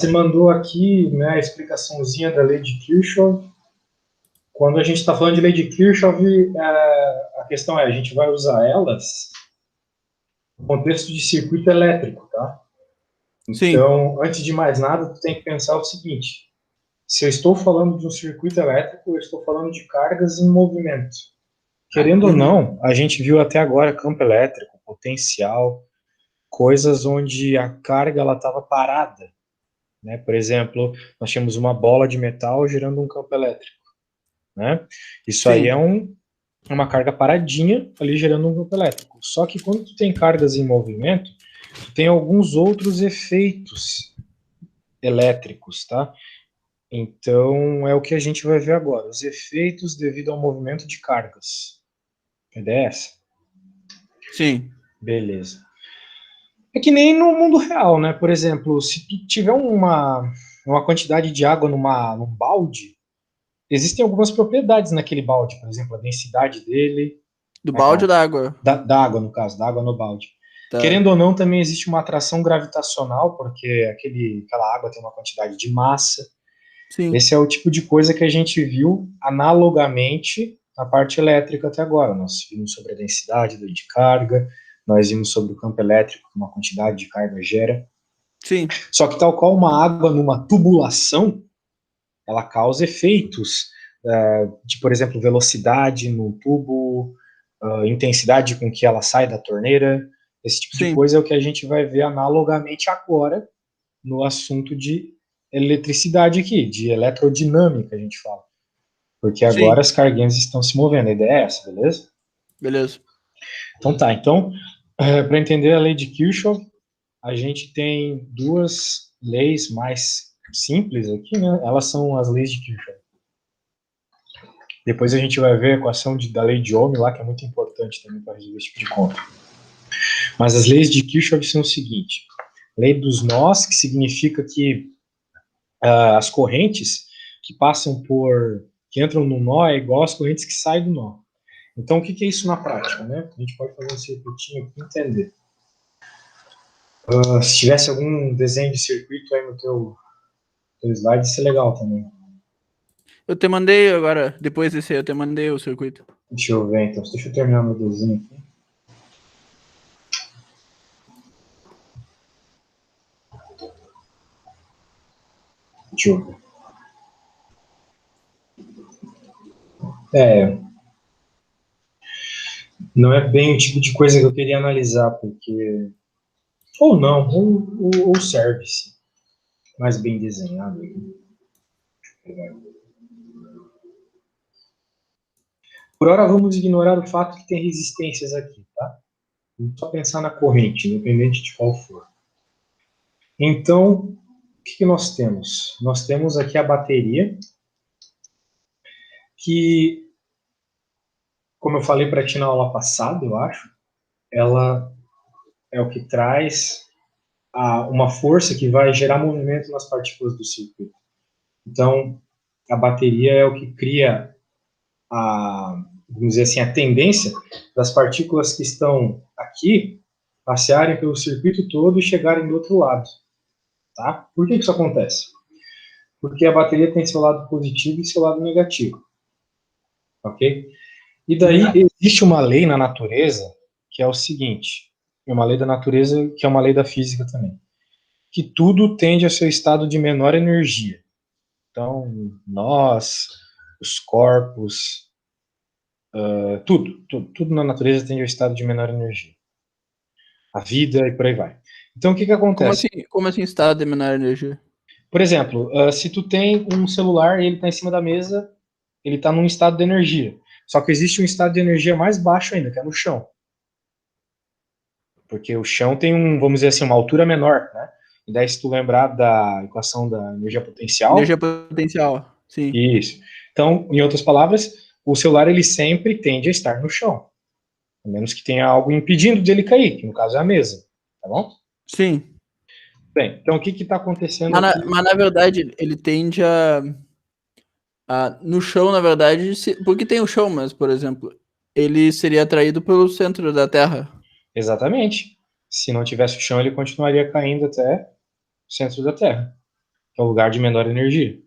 Você mandou aqui, né, a explicaçãozinha da lei de Kirchhoff. Quando a gente está falando de lei de Kirchhoff, a questão é, a gente vai usar elas no contexto de circuito elétrico, tá? Sim, Então, antes de mais nada, tu tem que pensar o seguinte: se eu estou falando de um circuito elétrico, eu estou falando de cargas em movimento. Querendo ou uhum, não, a gente viu até agora campo elétrico, potencial, coisas onde a carga ela estava parada, né? Por exemplo, nós tínhamos uma bola de metal gerando um campo elétrico, né? Isso aí é sim, uma carga paradinha ali gerando um campo elétrico. Só que quando tu tem cargas em movimento, tu tem alguns outros efeitos elétricos, tá? Então é o que a gente vai ver agora, os efeitos devido ao movimento de cargas. A ideia é essa? sim. Beleza. É que nem no mundo real, né? Por exemplo, se tu tiver uma quantidade de água num balde, existem algumas propriedades naquele balde, por exemplo, a densidade dele, Do né, balde ou da água? da água, no caso, da água no balde. Tá. Querendo ou não, também existe uma atração gravitacional, porque aquela água tem uma quantidade de massa. Sim, Esse é o tipo de coisa que a gente viu analogamente na parte elétrica até agora. Nós vimos sobre a densidade de carga, nós vimos sobre o campo elétrico, que uma quantidade de carga gera. sim, Só que tal qual uma água numa tubulação, ela causa efeitos de, por exemplo, velocidade no tubo, intensidade com que ela sai da torneira. Esse tipo de sim, coisa é o que a gente vai ver analogamente agora no assunto de eletricidade aqui, de eletrodinâmica, a gente fala. Porque agora sim. as carguinhas estão se movendo. A ideia é essa, beleza? Beleza. Então tá. Então, para entender a lei de Kirchhoff, a gente tem duas leis mais simples aqui, né? Elas são as leis de Kirchhoff. Depois a gente vai ver a equação da lei de Ohm lá, que é muito importante também para resolver esse tipo de conta. Mas as leis de Kirchhoff são o seguinte: lei dos nós, que significa que as correntes que passam que entram no nó é igual às correntes que saem do nó. Então, o que é isso na prática, né? A gente pode fazer um circuitinho aqui e entender. Se tivesse algum desenho de circuito aí no teu slide, isso é legal também. Eu te mandei agora, depois desse aí, eu te mandei o circuito. Deixa eu ver, então. Deixa eu terminar meu desenho aqui. Deixa eu ver. É, não é bem o tipo de coisa que eu queria analisar, porque... Ou não, ou serve-se. Mais bem desenhado. Por hora, vamos ignorar o fato que tem resistências aqui, tá? Vamos só pensar na corrente, independente de qual for. Então, o que nós temos? Nós temos aqui a bateria, que, como eu falei para ti na aula passada, eu acho, ela é o que traz uma força que vai gerar movimento nas partículas do circuito. Então, a bateria é o que cria vamos dizer assim, a tendência das partículas que estão aqui passearem pelo circuito todo e chegarem do outro lado, tá? Por que isso acontece? Porque a bateria tem seu lado positivo e seu lado negativo, ok? E daí Uhum. existe uma lei na natureza que é o seguinte, é uma lei da natureza que é uma lei da física também, que tudo tende a seu estado de menor energia. Então, nós, os corpos, tudo na natureza tende ao estado de menor energia. A vida e por aí vai. Então, o que acontece? Como assim estado de menor energia? Por exemplo, se tu tem um celular e ele está em cima da mesa, ele está num estado de energia. Só que existe um estado de energia mais baixo ainda, que é no chão. Porque o chão tem vamos dizer assim, uma altura menor, né? E daí, se tu lembrar da equação da energia Energia potencial, potencial, sim. isso. Então, em outras palavras, o celular ele sempre tende a estar no chão, a menos que tenha algo impedindo dele cair, que no caso é a mesa, tá bom? Sim. Bem, então o que está acontecendo aqui? Mas na verdade, ele tende no chão, na verdade, porque tem o chão, mas, por exemplo, ele seria atraído pelo centro da Terra. Exatamente. Se não tivesse o chão, ele continuaria caindo até o centro da Terra. é o lugar de menor energia.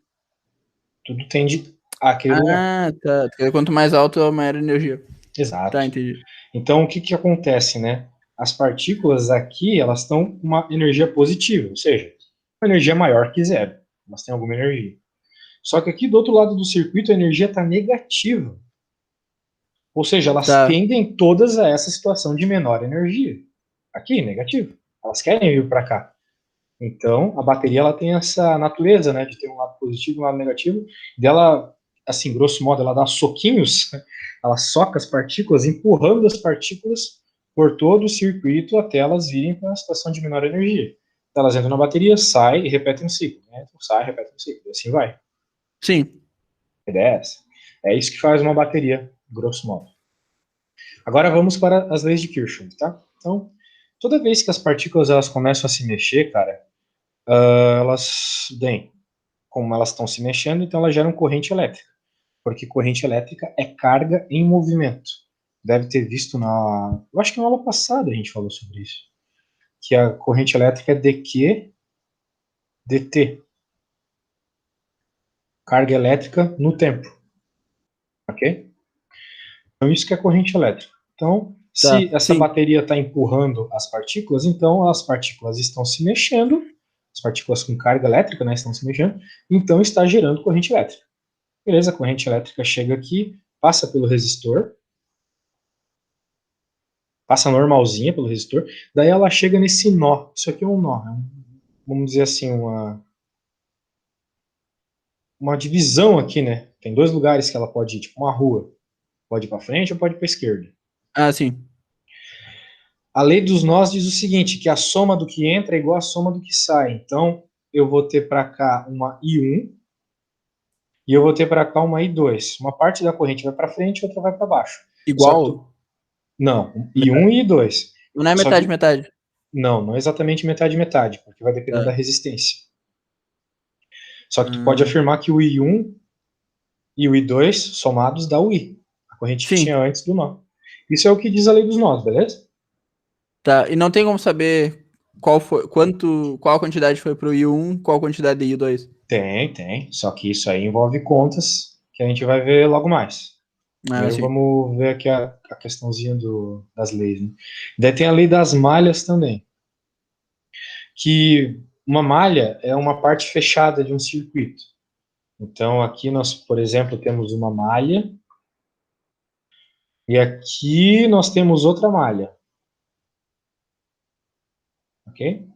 Tudo tende àquele lugar. Tá. Quanto mais alto, maior a energia. Exato. Tá, entendi. Então, o que acontece, né? As partículas aqui, elas estão com uma energia positiva, ou seja, uma energia maior que zero. Elas têm alguma energia. Só que aqui do outro lado do circuito, a energia está negativa. Ou seja, elas Tá. tendem todas a essa situação de menor energia. Aqui, negativo. Elas querem vir para cá. Então, a bateria ela tem essa natureza, né, de ter um lado positivo e um lado negativo. Dela, assim, grosso modo, ela dá soquinhos, ela soca as partículas, empurrando as partículas por todo o circuito até elas virem para uma situação de menor energia. Então, elas entram na bateria, saem e repetem o ciclo. Entram, saem, repetem o ciclo. E assim vai. Sim. A ideia é essa. É isso que faz uma bateria, grosso modo. Agora vamos para as leis de Kirchhoff, tá? Então, toda vez que as partículas elas começam a se mexer, cara, elas, bem, como elas estão se mexendo, então elas geram corrente elétrica, porque corrente elétrica é carga em movimento. Deve ter visto eu acho que na aula passada a gente falou sobre isso, que a corrente elétrica é dQ dt, carga elétrica no tempo, ok? Então isso que é corrente elétrica. Então, Tá. se essa Sim. bateria está empurrando as partículas, então as partículas estão se mexendo, as partículas com carga elétrica, né, estão se mexendo, então está gerando corrente elétrica. Beleza, a corrente elétrica chega aqui, passa pelo resistor, passa normalzinha pelo resistor, daí ela chega nesse nó. Isso aqui é um nó, vamos dizer assim, uma divisão aqui, né? Tem dois lugares que ela pode ir, tipo uma rua. Pode ir para frente ou pode ir para esquerda. Sim. A lei dos nós diz o seguinte, que a soma do que entra é igual à soma do que sai. Então, eu vou ter para cá uma I1 e eu vou ter para cá uma I2. Uma parte da corrente vai para frente e outra vai para baixo. Só que Igual? não, I1 Metade. e I2. Não é Só metade, que metade. não é exatamente metade metade, porque vai depender da Tá. resistência. Só que tu pode Hum, afirmar que o I1 e o I2 somados dá o I, a corrente que sim. tinha antes do nó. Isso é o que diz a lei dos nós, beleza? Tá. E não tem como saber qual quantidade foi pro I1, qual quantidade de I2. Tem. Só que isso aí envolve contas que a gente vai ver logo mais. Primeiro Sim. vamos ver aqui a questãozinha das leis. Né? Daí tem a lei das malhas também. Que uma malha é uma parte fechada de um circuito. Então aqui nós, por exemplo, temos uma malha e aqui nós temos outra malha. Ok?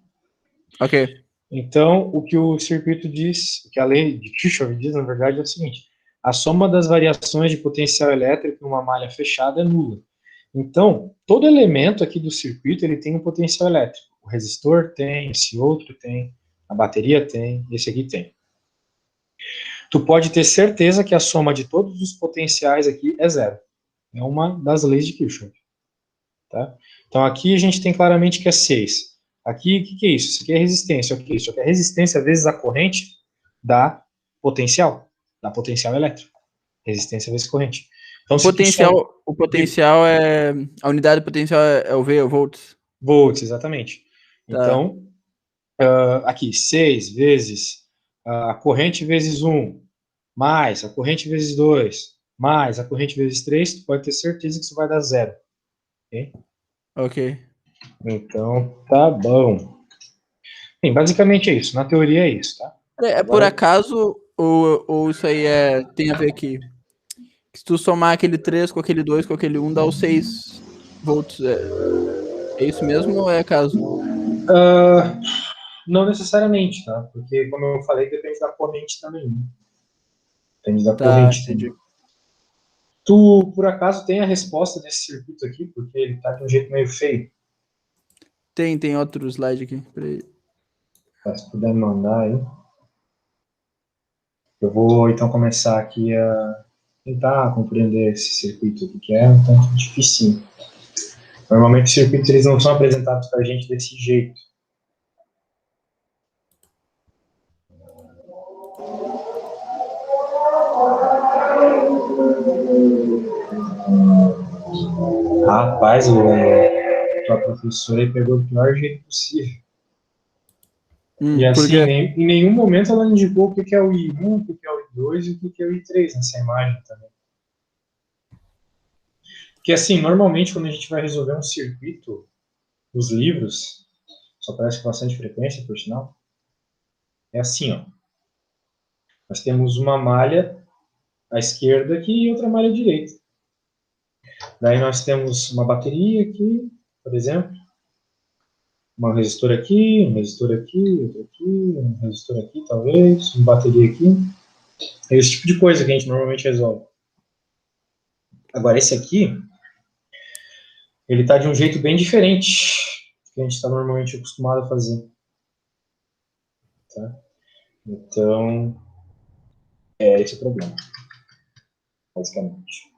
Ok. Então, o que o circuito diz, o que a lei de Kirchhoff diz, na verdade, é o seguinte: a soma das variações de potencial elétrico em uma malha fechada é nula. Então, todo elemento aqui do circuito ele tem um potencial elétrico. O resistor tem, esse outro tem, a bateria tem, esse aqui tem. Tu pode ter certeza que a soma de todos os potenciais aqui é zero. É uma das leis de Kirchhoff. Tá? Então, aqui a gente tem claramente que é 6. Aqui, o que é isso? Isso aqui é resistência. O que é isso? Aqui é resistência vezes a corrente dá potencial elétrico. Resistência vezes corrente. Então, se tu soma... O potencial é. A unidade de potencial é o V, o volts. Volts, exatamente. Tá. Então, aqui, 6 vezes a corrente vezes 1, mais a corrente vezes 2, mais a corrente vezes 3, tu pode ter certeza que isso vai dar zero. Okay? Ok. Então, tá bom. Bem, basicamente é isso. Na teoria é isso, tá? É por Agora, acaso ou isso aí tem a ver aqui? Se tu somar aquele 3 com aquele 2 com aquele um dá os 6 volts. É isso mesmo ou é acaso? uh, não necessariamente, tá? Porque, como eu falei, depende da corrente também. Né? Depende da Tá, corrente também. entendi. Tu, por acaso, tem a resposta desse circuito aqui? Porque ele tá de um jeito meio feio. Tem outro slide aqui. Peraí. Tá, se puder me mandar aí. Eu vou, então, começar aqui a tentar compreender esse circuito aqui, que é um tanto difícil. Normalmente, os circuitos eles não são apresentados para a gente desse jeito. Rapaz, tua professora aí pegou do pior jeito possível. E assim, Porque em nenhum momento ela indicou o que é o I1, o que é o I2 e o que é o I3 nessa imagem também. Porque assim, normalmente quando a gente vai resolver um circuito, os livros, só aparece com bastante frequência, por sinal, é assim, ó. Nós temos uma malha à esquerda aqui e outra malha à direita. Daí nós temos uma bateria aqui, por exemplo, um resistor aqui, outro aqui, um resistor aqui, talvez, uma bateria aqui. É esse tipo de coisa que a gente normalmente resolve. Agora, esse aqui, ele está de um jeito bem diferente do que a gente está normalmente acostumado a fazer. Tá? Então, é esse o problema, basicamente.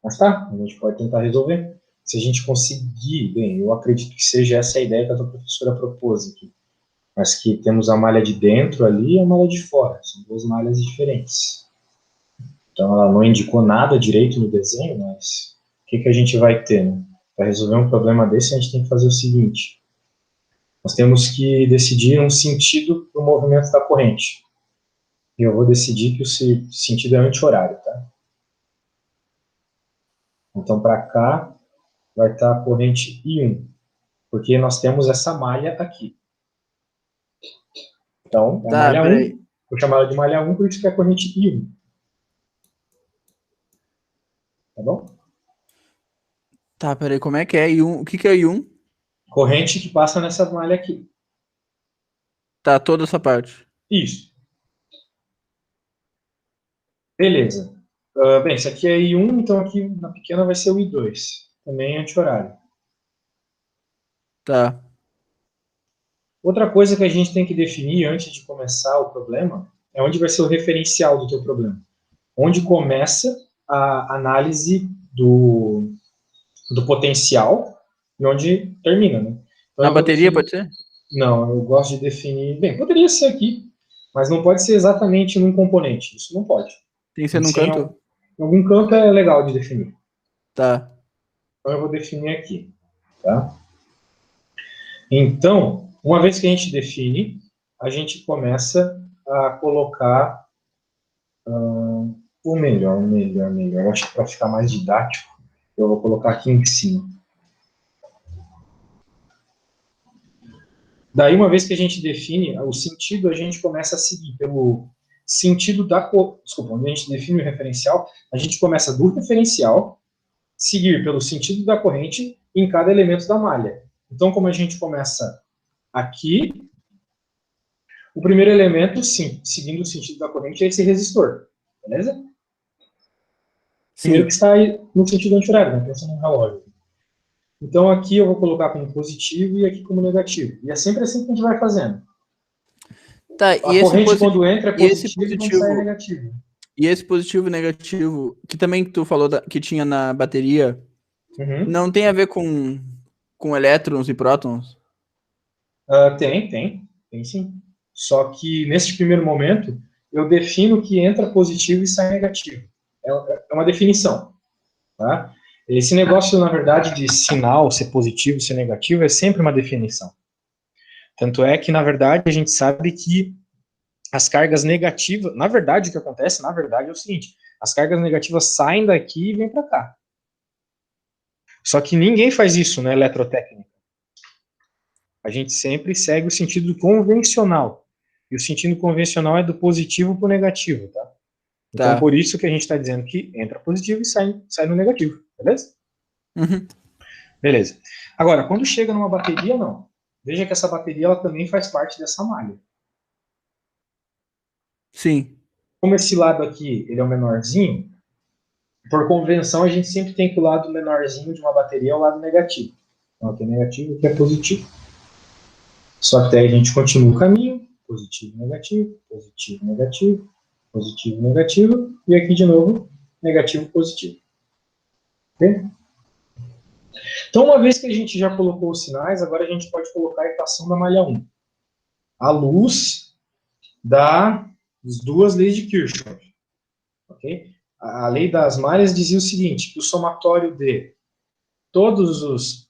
Mas tá, a gente pode tentar resolver. Se a gente conseguir, bem, eu acredito que seja essa a ideia que a tua professora propôs aqui. Mas que temos a malha de dentro ali e a malha de fora. São duas malhas diferentes. Então ela não indicou nada direito no desenho, mas o que a gente vai ter? Né? Para resolver um problema desse, a gente tem que fazer o seguinte. Nós temos que decidir um sentido para o movimento da corrente. E eu vou decidir que o sentido é anti-horário, tá? Então, para cá, vai estar a corrente I1, porque nós temos essa malha aqui. Então, é a tá, malha peraí. 1, vou chamar ela de malha 1, por isso que é a corrente I1. Tá bom? Tá, peraí, como é que é I1? O que é I1? Corrente que passa nessa malha aqui. Tá, toda essa parte. Isso. Beleza. Bem, esse aqui é I1, então aqui na pequena vai ser o I2. Também é anti-horário. Tá. Outra coisa que a gente tem que definir antes de começar o problema é onde vai ser o referencial do teu problema. Onde começa a análise do potencial e onde termina, né? Então Na eu vou bateria, definir... pode ser? Não, eu gosto de definir... Bem, poderia ser aqui, mas não pode ser exatamente num componente. Isso não pode. Tem que ser Tem que num ser canto? em algum canto é legal de definir. Tá. Então eu vou definir aqui, tá? Então, uma vez que a gente define, a gente começa a colocar o melhor. Acho que para ficar mais didático, eu vou colocar aqui em cima. Daí, uma vez que a gente define o sentido, a gente começa a seguir pelo sentido da... Desculpa, quando a gente define o referencial, a gente começa do referencial, seguir pelo sentido da corrente em cada elemento da malha. Então, como a gente começa aqui, o primeiro elemento, sim, seguindo o sentido da corrente, é esse resistor, beleza? Primeiro que Sim. está aí no sentido anti-horário, né? Pensando no relógio. Então, aqui eu vou colocar como positivo e aqui como negativo. E é sempre assim que a gente vai fazendo. Tá, A corrente, quando entra, é e esse positiva e quando sai é positivo, negativa. e esse positivo e negativo, que também tu falou que tinha na bateria, Uhum. não tem a ver com elétrons e prótons? Tem sim. Só que nesse primeiro momento, eu defino que entra positivo e sai negativo. É uma definição. Tá? Esse negócio, na verdade, de sinal ser positivo, ser negativo, é sempre uma definição. Tanto é que, na verdade, a gente sabe que as cargas negativas, na verdade, o que acontece, na verdade, é o seguinte, as cargas negativas saem daqui e vêm para cá. Só que ninguém faz isso na eletrotécnica. A gente sempre segue o sentido convencional. E o sentido convencional é do positivo para o negativo, tá? Então, Tá. por isso que a gente está dizendo que entra positivo e sai no negativo, beleza? Uhum. Beleza. Agora, quando chega numa bateria, não. Veja que essa bateria ela também faz parte dessa malha. Sim. Como esse lado aqui ele é o menorzinho, por convenção a gente sempre tem que o lado menorzinho de uma bateria é o lado negativo. Então, aqui é negativo, aqui é positivo. Só que daí a gente continua o caminho, positivo, negativo, positivo, negativo, positivo, negativo, e aqui de novo, negativo, positivo. Ok? Então, uma vez que a gente já colocou os sinais, agora a gente pode colocar a equação da malha 1. À luz das duas leis de Kirchhoff. Okay? A lei das malhas dizia o seguinte, que o somatório de todos os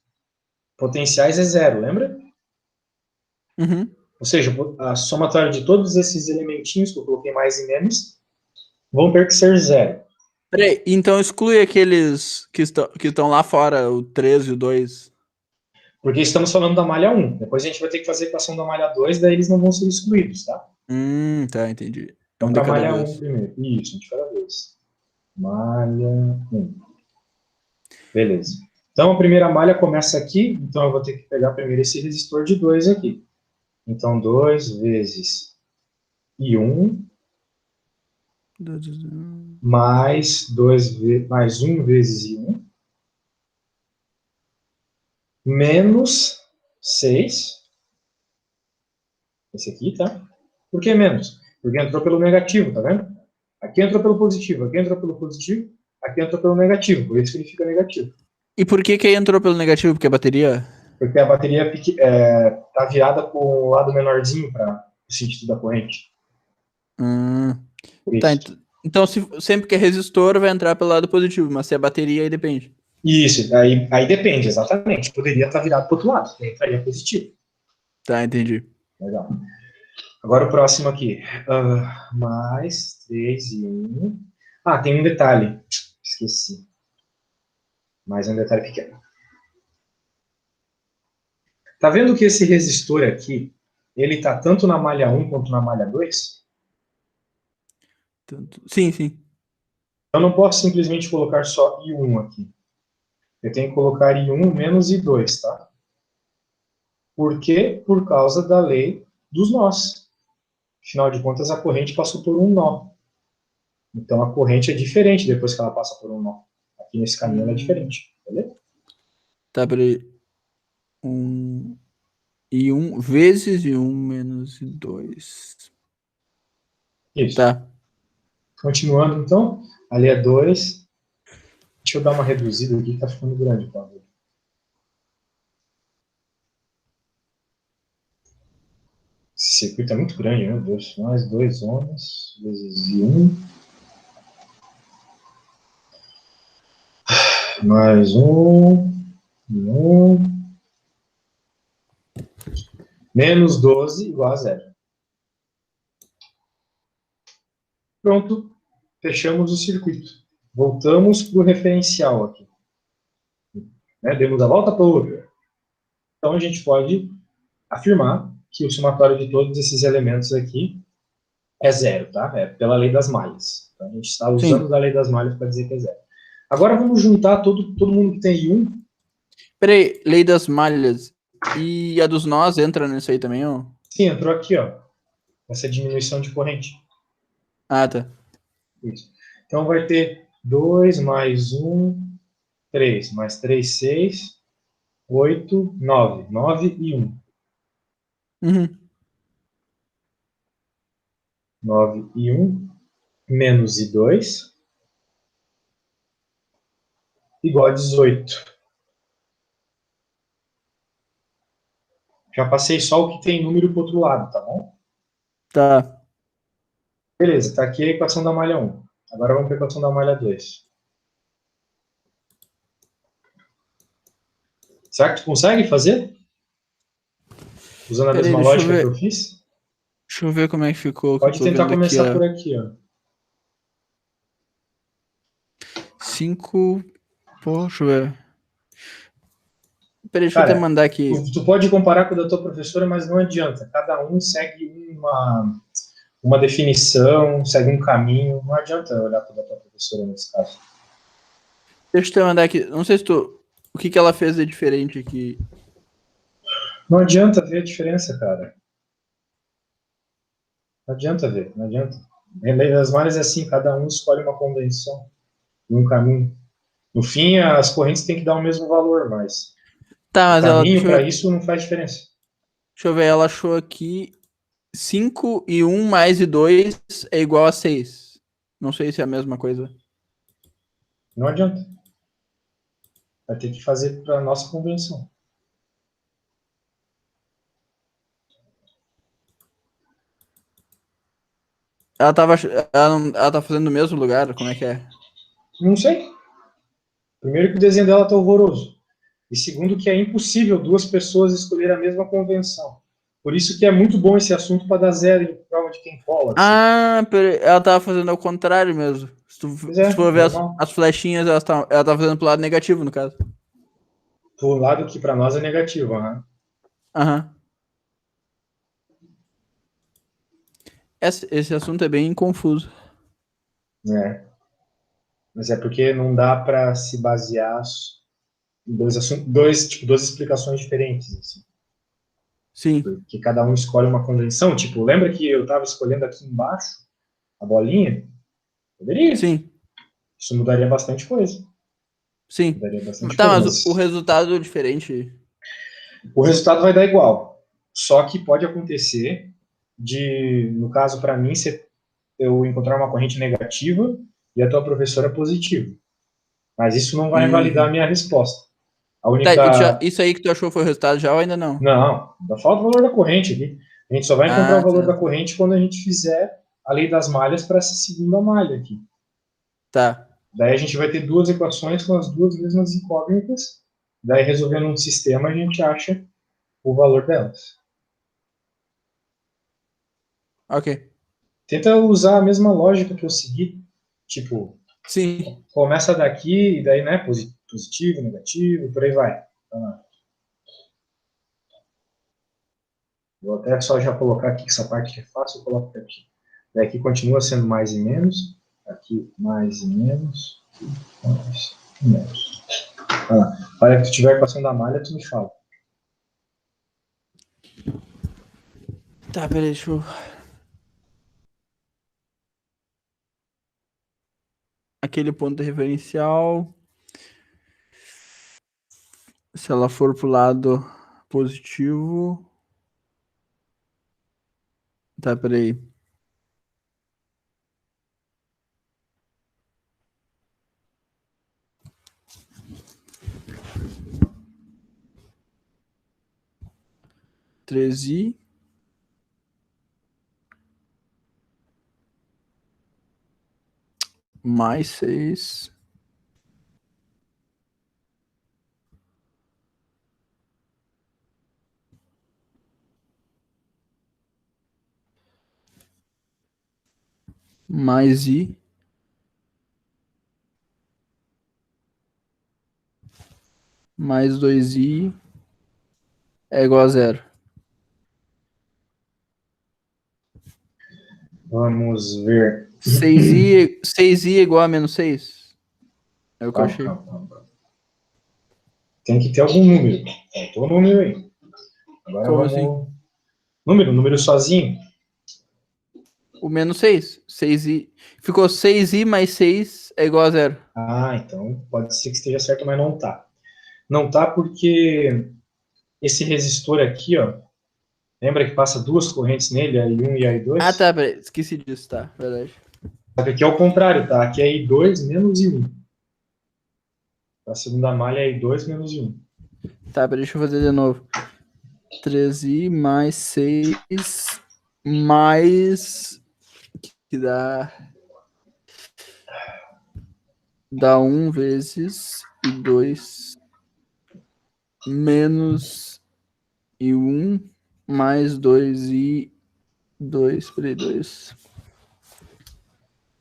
potenciais é zero, lembra? Uhum. Ou seja, a somatória de todos esses elementinhos que eu coloquei mais e menos vão ter que ser zero. Peraí, então exclui aqueles que estão lá fora, o 3 e o 2. Porque estamos falando da malha 1. Depois a gente vai ter que fazer a equação da malha 2, daí eles não vão ser excluídos, tá? Tá, entendi. Então, Um de para a cada malha 1 vez. primeiro. Isso, um de cada vez. Malha 1. Beleza. Então, a primeira malha começa aqui, então eu vou ter que pegar primeiro esse resistor de 2 aqui. Então, 2 vezes I1 mais 1 vezes I1 menos 6. Esse aqui, tá? Por que menos? Porque entrou pelo negativo, tá vendo? Aqui entrou pelo positivo, aqui entrou pelo positivo, aqui entrou pelo negativo, por isso que ele fica negativo. E por que aí entrou pelo negativo? Porque a bateria? Porque a bateria tá virada para o lado menorzinho para o sentido da corrente. Hum, tá, Isso. então sempre que é resistor vai entrar pelo lado positivo, mas se é bateria aí depende. Isso, aí depende, exatamente. Poderia estar virado para o outro lado, entraria positivo. Tá, entendi. Legal. Agora o próximo aqui. Mais 3 e 1. Ah, tem um detalhe. Esqueci. Mais um detalhe pequeno. Tá vendo que esse resistor aqui, ele tá tanto na malha 1 quanto na malha 2? Sim, sim. Eu não posso simplesmente colocar só I1 aqui. Eu tenho que colocar I1 menos I2, tá? Por quê? Por causa da lei dos nós. Afinal de contas, a corrente passou por um nó. Então, a corrente é diferente depois que ela passa por um nó. Aqui nesse caminho ela é diferente, beleza? Tá, peraí. E 1 vezes e 1 menos e 2. Isso. Tá. Continuando, então. Ali é 2. Deixa eu dar uma reduzida aqui, que tá ficando grande, por favor. Esse circuito é muito grande, meu Deus. Mais 2 ohms vezes I1. Mais 1. I1. Menos 12 igual a zero. Pronto. Fechamos o circuito. Voltamos para o referencial aqui. Né? Demos a volta para o. Então a gente pode afirmar que o somatório de todos esses elementos aqui é zero, tá? É pela lei das malhas. Então a gente está usando Sim. da lei das malhas para dizer que é zero. Agora vamos juntar todo mundo que tem I1. Peraí, lei das malhas. E a dos nós entra nisso aí também, ó? Sim, entrou aqui, ó. Essa diminuição de corrente. Ah, tá. Isso. Então vai ter 2 mais 1, 3. Mais 3, 6. 8, 9. 9 e 1. Uhum. 9 e 1 menos e 2 igual a 18. Já passei só o que tem número para o outro lado, tá bom? Tá. Beleza, tá aqui a equação da malha 1. Agora vamos para a equação da malha 2. Será que tu consegue fazer? Usando a Peraí, mesma deixa eu lógica que eu ver. fiz? Deixa eu ver como é que ficou, que eu Pode tô tentar vendo aqui, começar ó. por aqui, ó. 5. Pô, deixa eu ver. Peraí, deixa eu até Cara, mandar aqui. tu pode comparar com o da tua professora, mas não adianta. Cada um segue uma definição, segue um caminho. Não adianta olhar para o da tua professora nesse caso. Deixa eu te mandar aqui. Não sei se tu. O que ela fez de diferente aqui. Não adianta ver a diferença, cara. Não adianta ver, não adianta. A lei das malhas é assim, cada um escolhe uma convenção e um caminho. No fim, as correntes têm que dar o mesmo valor, mas Tá, o mas ela. caminho para isso não faz diferença. Deixa eu ver, ela achou aqui 5 e 1 mais e 2 é igual a 6. Não sei se é a mesma coisa. Não adianta. Vai ter que fazer para a nossa convenção. Ela tava. Ela tá fazendo no mesmo lugar? Como é que é? Não sei. Primeiro que o desenho dela está horroroso. E segundo que é impossível duas pessoas escolher a mesma convenção. Por isso que é muito bom esse assunto para dar zero em prova de quem cola. Assim. Ah, ela tava fazendo ao contrário mesmo. Pois Se tu for ver normal. as flechinhas, ela tá fazendo pro lado negativo, no caso. Do lado que para nós é negativo, né? Aham. Esse assunto é bem confuso. É. Mas é porque não dá para se basear em duas explicações diferentes. Assim. Sim, Porque cada um escolhe uma convenção. Tipo, lembra que eu estava escolhendo aqui embaixo a bolinha? Poderia. sim, Isso mudaria bastante coisa. sim. Mudaria bastante Tá, coisa, mas o mas resultado é diferente. o resultado vai dar igual. Só que pode acontecer de, no caso para mim, eu encontrar uma corrente negativa e a tua professora positiva. Mas isso não vai invalidar a Uhum. minha resposta. A Tá, única. isso aí que tu achou foi o resultado já ou ainda não? Não, ainda falta o valor da corrente aqui. A gente só vai encontrar o Ah, valor da tá. corrente quando a gente fizer a lei das malhas para essa segunda malha aqui. Tá. Daí a gente vai ter duas equações com as duas mesmas incógnitas. Daí, resolvendo um sistema, a gente acha o valor delas. Ok. Tenta usar a mesma lógica que eu segui. Tipo, Sim. começa daqui, e daí, né, positivo, negativo, por aí vai. Tá. Vou até só já colocar aqui que essa parte que é fácil, eu coloco aqui. Daí aqui continua sendo mais e menos. Aqui mais e menos. Mais e menos. Tá. Olha que tu tiver a equação da malha, tu me fala. Tá, peraí, deixa eu... Aquele ponto referencial. Se ela for pro lado positivo. Tá, peraí. Treze mais 6 mais I mais 2I é igual a zero. Vamos ver. 6i é igual a menos 6. É o que eu Calma, achei. calma, calma. Tem que ter algum número. Faltou o número aí. Agora Como assim? vamos. Número sozinho. O menos 6. 6i. Ficou 6i mais 6 é igual a zero. Ah, então pode ser que esteja certo, mas não tá. Não tá porque esse resistor aqui, ó, lembra que passa duas correntes nele, a I1 e a Ah, I2? tá, peraí. Esqueci disso, tá. Verdade. Só que aqui é o contrário, tá? Aqui é I2 menos I1. A segunda malha é I2 menos I1. Tá, peraí, deixa eu fazer de novo. 13i mais 6 mais... Que dá 1 vezes e 2 menos e 1 mais 2 e 2 peraí, 2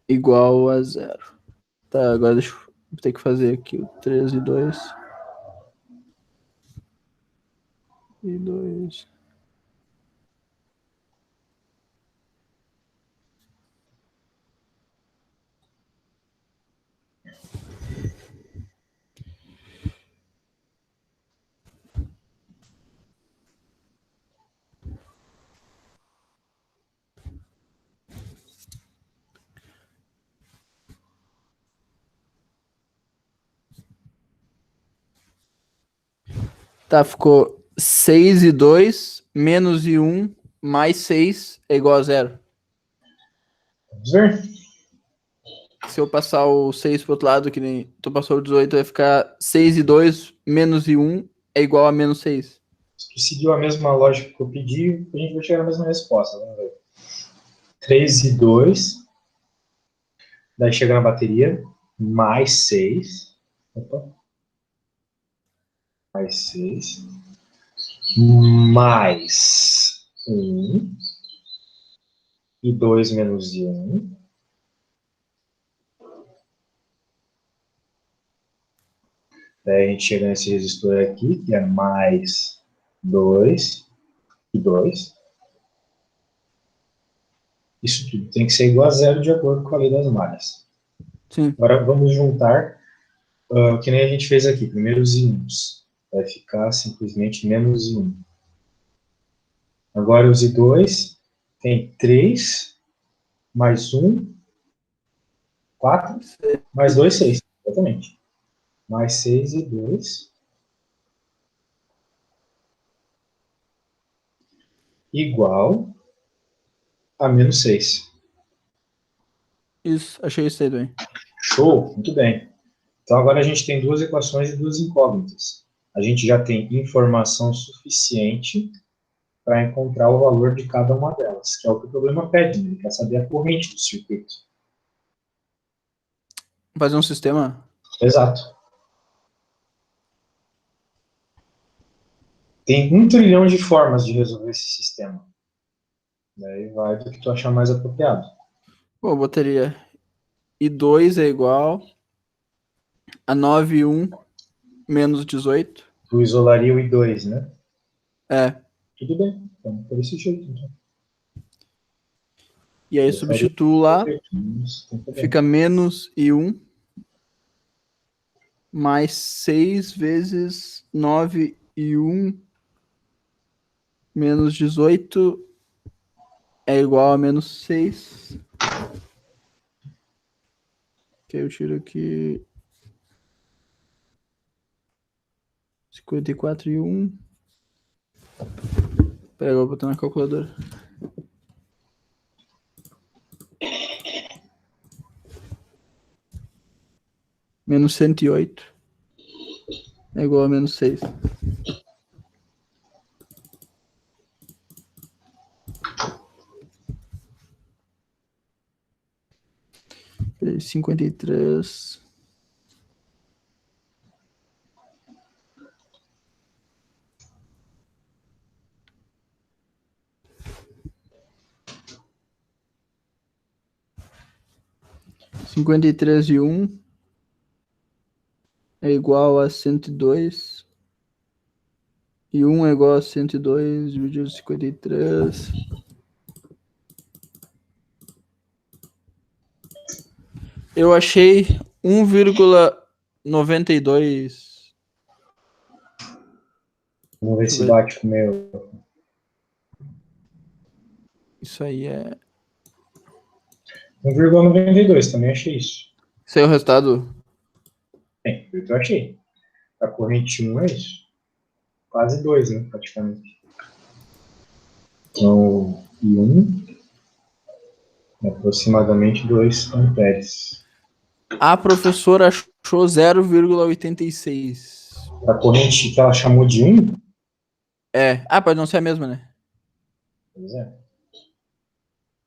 igual a zero. Tá, agora deixa eu ter que fazer aqui o 13 e 2 e 2. Tá, ficou 6 e 2 menos e 1 mais 6 é igual a zero. Vamos ver? Se eu passar o 6 pro outro lado, que nem tu passou o 18, vai ficar 6 e 2 menos e 1 é igual a menos 6. Se tu seguiu a mesma lógica que eu pedi, a gente vai chegar na mesma resposta. Vamos ver. 3 e 2. Daí chega na bateria. Mais 6. Opa. Mais 6. Mais 1, I2 menos I1. Daí a gente chega nesse resistor aqui, que é mais 2 e 2. Isso tudo tem que ser igual a zero de acordo com a lei das malhas. Sim. Agora vamos juntar, que nem a gente fez aqui, primeiro os I1s. Vai ficar simplesmente menos I1. Agora os I2 tem 3, mais 1, 4, mais 2, 6. Exatamente. Mais 6 e 2. Igual a menos 6. Isso, achei isso aí também. Show, muito bem. Então agora a gente tem duas equações e duas incógnitas. A gente já tem informação suficiente para encontrar o valor de cada uma delas, que é o que o problema pede, ele quer saber a corrente do circuito. Fazer um sistema. Exato. Tem 1 trilhão de formas de resolver esse sistema. Daí vai do que tu achar mais apropriado. Pô, eu botaria I2 é igual a 9,1 menos 18. Tu isolaria o I2, né? É. Tudo bem. Então, por esse jeito. Então. E aí Eu faria substituo lá, isso, tem problema. fica menos I1 mais 6 vezes 9,1 menos 18 é igual a menos 6. Que aí eu tiro aqui 54 e 1. Pera, eu vou botar na calculadora. Menos 108 é igual a menos 6. Peraí, 53. Cinquenta e três e 1 é igual a 102. E 1 é igual a 102 dividido 53. Eu achei 1,92. Vamos ver Deixa eu se ver. bate com o meu. Isso aí é. 1,92, também achei isso. Isso aí é o resultado. Bem, eu achei. A corrente 1 é isso. Quase 2, né, praticamente. Então, I1 é aproximadamente 2 amperes. A professora achou 0,86. A corrente que ela chamou de 1? É. Ah, pode não ser a mesma, né? Pois é.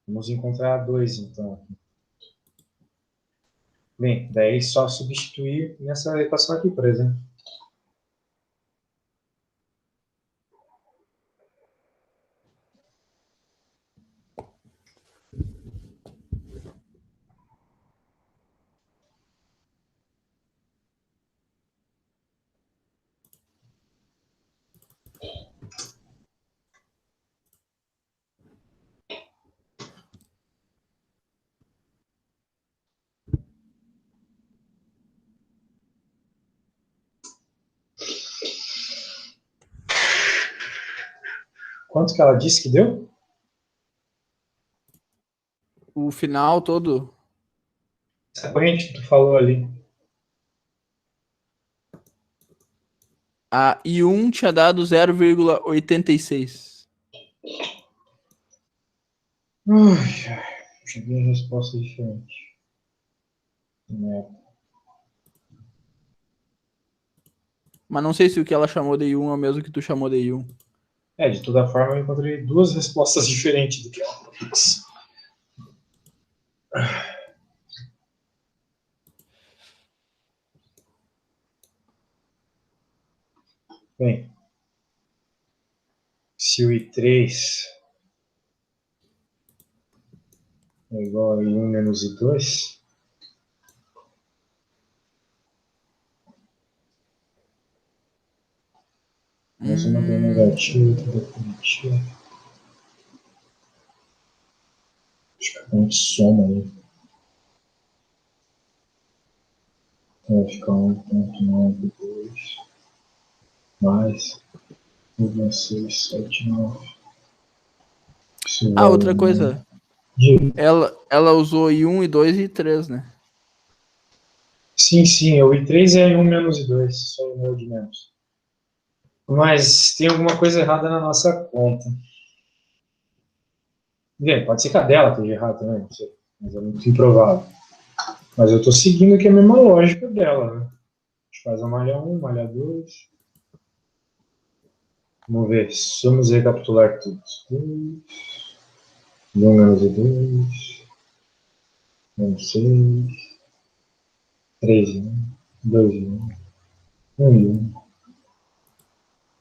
Vamos encontrar 2, então. Bem, daí só substituir nessa equação aqui, por exemplo. Quanto que ela disse que deu? O final todo. Essa corrente que tu falou ali. A I1 tinha dado 0,86. Cheguei em resposta diferente. É. Mas não sei se o que ela chamou de I1 é o mesmo que tu chamou de I1. De toda forma, eu encontrei duas respostas diferentes do que ela fez. Bem, se o I3 é igual a I1 menos I2. Mais uma D negativa, outra D positiva. Acho que a gente soma aí. Vai ficar 1,92 mais 1,679. Outra coisa. Ela usou I1, I2 e I3, né? Sim, o I3 é I1 menos I2, só o meu de menos. Mas tem alguma coisa errada na nossa conta. Bem, pode ser que a dela esteja errada também, não sei. Mas é muito improvável. Mas eu estou seguindo aqui a mesma lógica dela, né? A gente faz a malha 1, malha 2. Vamos ver, vamos recapitular tudo. 1 menos I2, menos 6, 3 I1, 2 I1, 1 I1,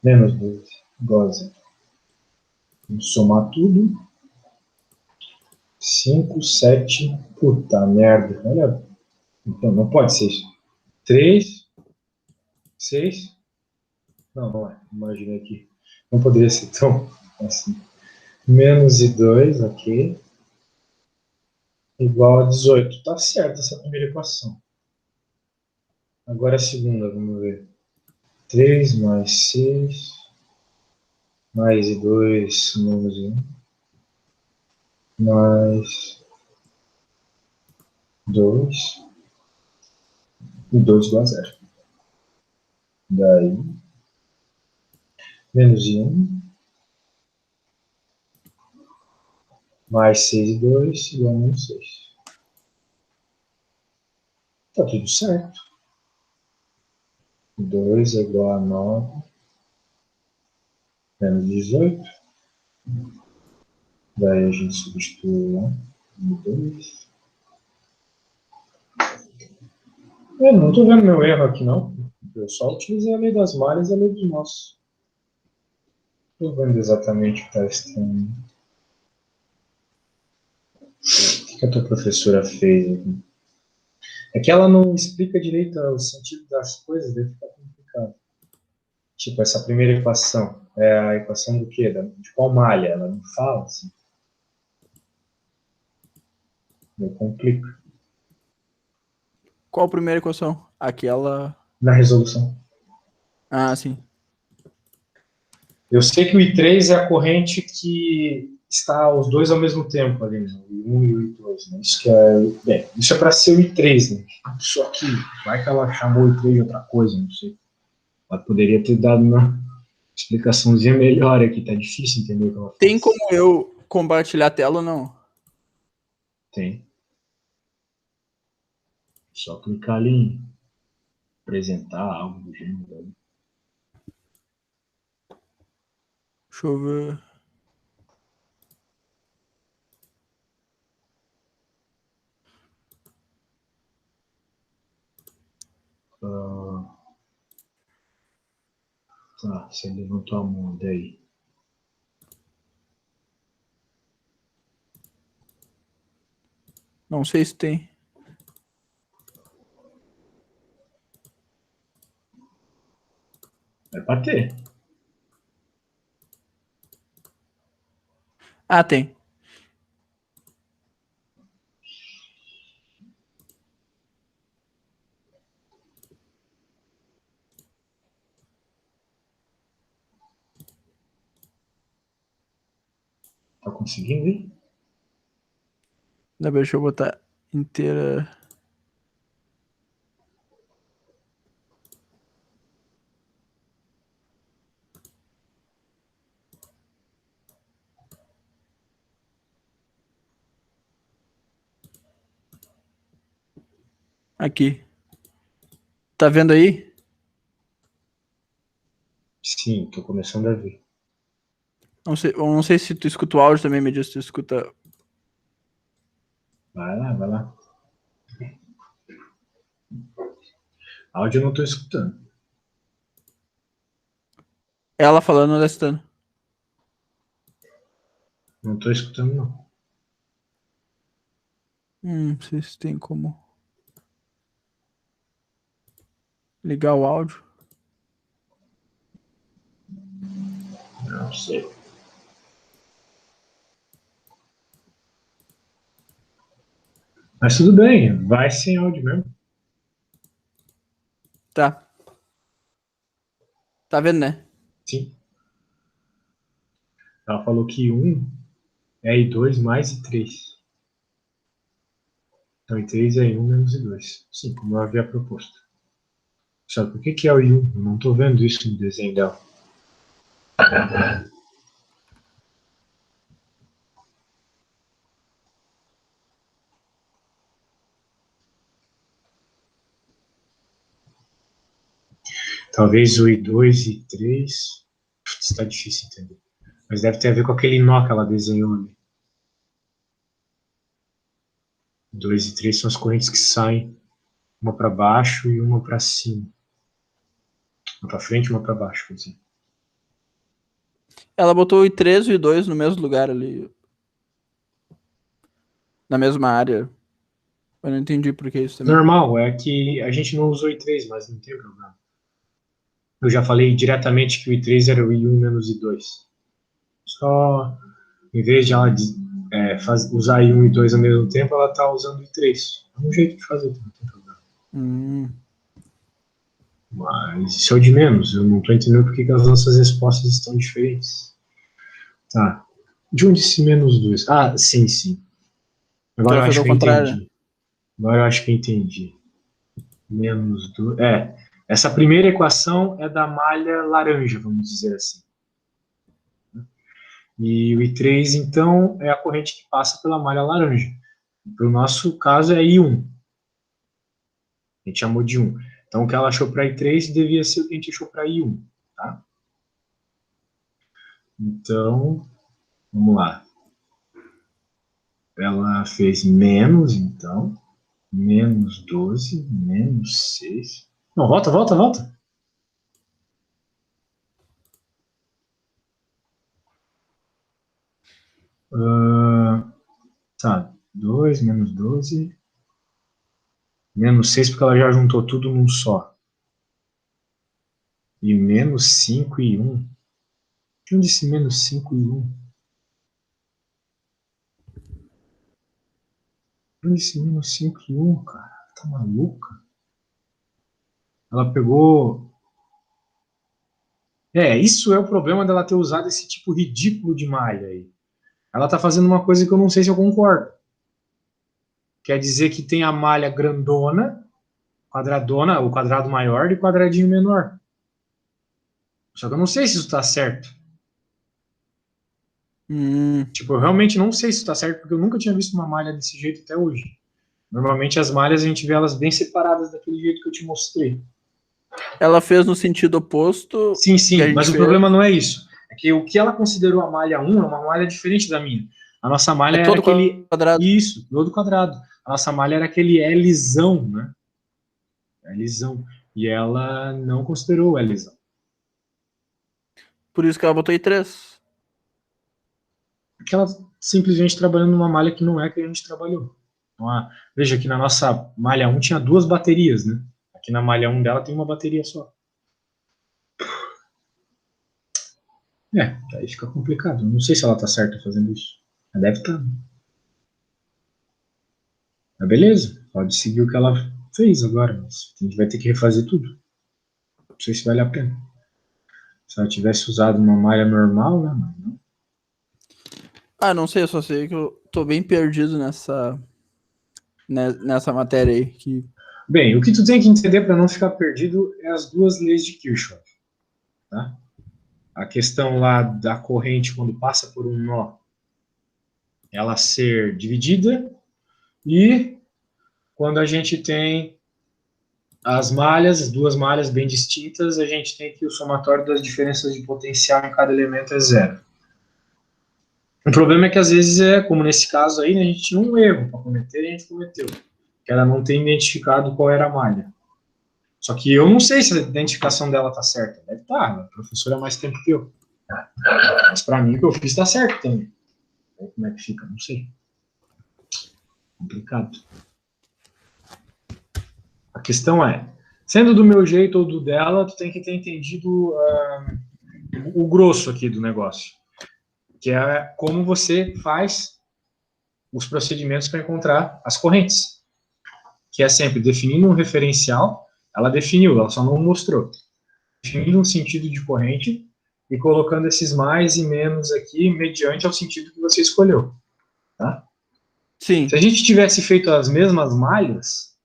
menos 2, igual a 0. Vamos somar tudo. 5, 7, puta merda, olha. Então, não pode ser isso. 3, 6. Não é. Imaginei aqui. Não poderia ser tão assim. Menos I2, ok. Igual a 18. Tá certo essa primeira equação. Agora a segunda, vamos ver. 3 mais 6 mais I2 menos I1 mais 2 e 2 igual a 0. Daí, menos I1 mais 6 e 2 igual a menos 6. Tá tudo certo. 2 é igual a 9 menos 18. Daí a gente substitui 1 e 2. Eu não estou vendo meu erro aqui, não. Eu só utilizei a lei das malhas e a lei dos nossos. Estou vendo exatamente o que está estranho. O que a tua professora fez aqui? É que ela não explica direito o sentido das coisas, deve ficar complicado. Tipo, essa primeira equação. É a equação do quê? De qual malha? Ela não fala, assim. Meio complica. Qual a primeira equação? Aquela. Na resolução. Sim. Eu sei que o I3 é a corrente que está os dois ao mesmo tempo ali, né? O I1 e o I2, né? Isso que é, bem, isso é para ser o I3, né? Só que vai que ela chamou o I3 de outra coisa, não sei. Ela poderia ter dado uma explicaçãozinha melhor aqui, tá difícil entender o que ela Tem fez. como eu compartilhar a tela ou não? Tem. Só clicar ali em apresentar algo do gênero. Deixa eu ver. Tá, você levantou a mão daí. Não sei se tem. É pra ter. Tem. Tá conseguindo ir? Deixa eu botar inteira. Aqui. Tá vendo aí? Sim, tô começando a ver. Eu não sei se tu escuta o áudio também, me diz se tu escuta. Vai lá, vai lá. Áudio eu não tô escutando. Ela falando ou testando. Não tô escutando, não. Não sei se tem como ligar o áudio. Não sei. Mas tudo bem, vai sem áudio mesmo. Tá. Tá vendo, né? Sim. Ela falou que 1 é I2 mais I3. Então I3 é I1 menos I2. Sim, como eu havia proposto. Só que o que é o I1? Eu não estou vendo isso no desenho dela. Talvez o I2 e I3. Está difícil entender. Mas deve ter a ver com aquele nó que ela desenhou ali. 2 e 3 são as correntes que saem uma para baixo e uma para cima. Uma para frente e uma para baixo, quer dizer. Ela botou o I3 e o I2 no mesmo lugar ali. Na mesma área. Eu não entendi por que isso também. Normal, é que a gente não usou I3, mas não tem problema. Eu já falei diretamente que o I3 era o I1 menos I2. Só, em vez de ela usar I1 e I2 ao mesmo tempo, ela está usando I3. É um jeito de fazer, não tem problema. Mas isso é o de menos. Eu não estou entendendo por que as nossas respostas estão diferentes. Tá. De onde esse menos 2? Ah, sim, sim. Agora eu Ela fez acho ao que eu contrário. entendi. Agora eu acho que eu entendi. Menos 2. Essa primeira equação é da malha laranja, vamos dizer assim. E o I3, então, é a corrente que passa pela malha laranja. Para o nosso caso é I1. A gente chamou de 1. Então, o que ela achou para I3 devia ser o que a gente achou para I1. Tá? Então, vamos lá. Ela fez menos, então. Menos 12, menos 6. Não, volta. Tá, 2 menos 12. Menos 6 porque ela já juntou tudo num só. E menos 5 e 1. De onde esse menos 5 e 1? De onde esse menos 5 e 1, cara? Tá maluca? Ela pegou. Isso é o problema dela ter usado esse tipo ridículo de malha aí. Ela tá fazendo uma coisa que eu não sei se eu concordo. Quer dizer que tem a malha grandona, quadradona, o quadrado maior e o quadradinho menor. Só que eu não sei se isso tá certo. Tipo, eu realmente não sei se isso tá certo, porque eu nunca tinha visto uma malha desse jeito até hoje. Normalmente as malhas a gente vê elas bem separadas daquele jeito que eu te mostrei. Ela fez no sentido oposto Sim, que a sim, gente mas o fez. problema não é isso. É que o que ela considerou a malha 1 é uma malha diferente da minha. A nossa malha É era todo aquele. quadrado. Isso, todo quadrado. A nossa malha era aquele Lzão, né? Lzão. E ela não considerou o Lzão. Por isso que ela botou I3. Porque ela simplesmente trabalhando numa malha que não é que a gente trabalhou. Então, veja que na nossa malha 1 tinha duas baterias, né? Aqui na malha 1 dela tem uma bateria só. Aí fica complicado. Não sei se ela tá certa fazendo isso. Ela deve estar. Mas beleza, pode seguir o que ela fez agora, mas a gente vai ter que refazer tudo. Não sei se vale a pena. Se ela tivesse usado uma malha normal, né? Mas não. Não sei, eu só sei que eu tô bem perdido nessa matéria aí. Bem, o que tu tem que entender para não ficar perdido é as duas leis de Kirchhoff. Tá? A questão lá da corrente quando passa por um nó, ela ser dividida, e quando a gente tem as malhas, as duas malhas bem distintas, a gente tem que o somatório das diferenças de potencial em cada elemento é zero. O problema é que às vezes como nesse caso aí, né, a gente tinha um erro para cometer e a gente cometeu, que era não ter identificado qual era a malha. Só que eu não sei se a identificação dela tá certa. Deve estar, a professora há mais tempo que eu. Mas para mim o que eu fiz tá certo também. Como é que fica? Não sei. complicado. A questão é, sendo do meu jeito ou do dela, tu tem que ter entendido o grosso aqui do negócio, que é como você faz os procedimentos para encontrar as correntes, que é sempre definindo um referencial. Ela definiu, ela só não mostrou. Definindo um sentido de corrente e colocando esses mais e menos aqui mediante ao sentido que você escolheu, tá? Sim. Se a gente tivesse feito as mesmas malhas,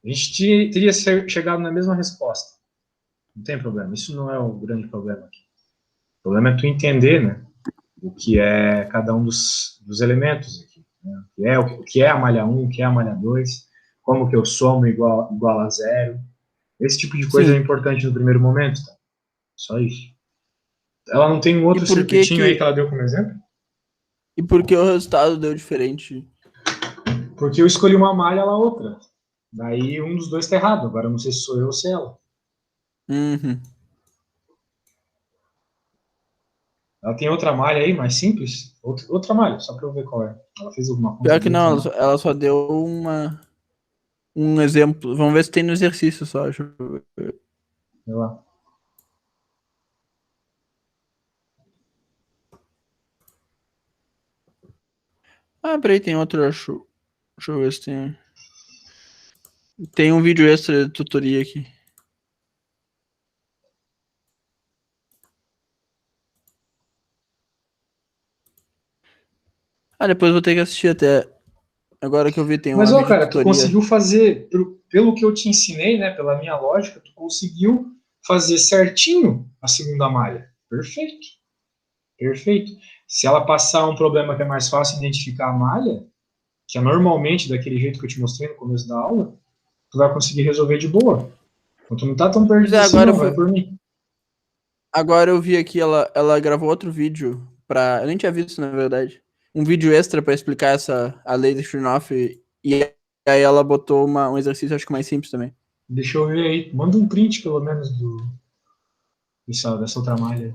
a gente teria chegado na mesma resposta. Não tem problema, isso não é o grande problema aqui. O problema é tu entender, né, o que é cada um dos elementos aqui, né? O que é a malha 1, o que é a malha 2, como que eu somo igual a zero. Esse tipo de coisa Sim. é importante no primeiro momento, tá? Só isso. Ela não tem um outro por que circuitinho aí que ela deu como exemplo? E por que o resultado deu diferente? Porque eu escolhi uma malha, ela outra. Daí um dos dois tá errado. Agora eu não sei se sou eu ou se é ela. Uhum. Ela tem outra malha aí, mais simples? Outra malha, só pra eu ver qual é. Ela fez alguma conta Pior que de não, outra ela malha? ela só deu um exemplo. Vamos ver se tem no exercício só. Deixa eu ver. Sei lá. Ah, peraí, tem outro, acho. Deixa eu ver se tem. Tem um vídeo extra de tutoria aqui. Ah, depois vou ter que assistir até. Agora que eu vi, tem Mas, uma ó, vídeo cara, tu tutoria. conseguiu fazer, pelo que eu te ensinei, né, pela minha lógica, tu conseguiu fazer certinho a segunda malha. Perfeito. Perfeito. Se ela passar um problema que é mais fácil identificar a malha, que é normalmente daquele jeito que eu te mostrei no começo da aula, tu vai conseguir resolver de boa. Então, tu não tá tão Pois perdido é, assim, não, vai por mim. agora eu vi aqui, ela gravou outro vídeo pra. Eu nem tinha visto, na verdade. Um vídeo extra pra explicar a lei de Chernoff. E aí ela botou um exercício, acho que mais simples também. Deixa eu ver aí. Manda um print, pelo menos, dessa outra malha.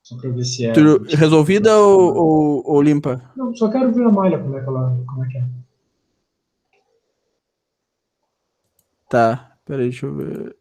Só pra ver se é do tipo que tu tá Resolvida falando. ou limpa? Não, só quero ver a malha, como é que é. Tá, peraí, deixa eu ver.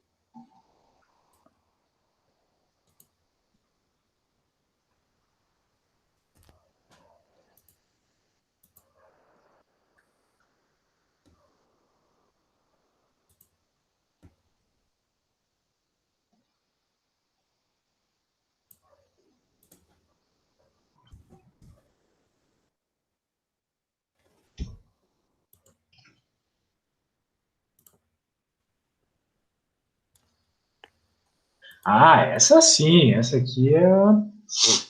Ah, essa sim. Essa aqui é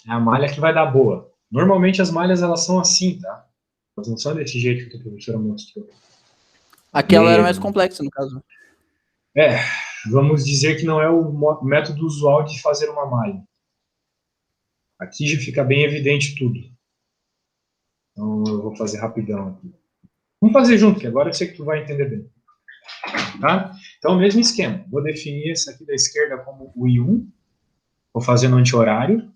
a malha que vai dar boa. Normalmente as malhas, elas são assim, tá? Elas não são desse jeito que a professora mostrou. Aquela era mais complexa, no caso. É, vamos dizer que não é o método usual de fazer uma malha. Aqui já fica bem evidente tudo. Então eu vou fazer rapidão aqui. Vamos fazer junto, que agora eu sei que tu vai entender bem. Tá? Então, mesmo esquema. Vou definir esse aqui da esquerda como o I1. Vou fazer no anti-horário.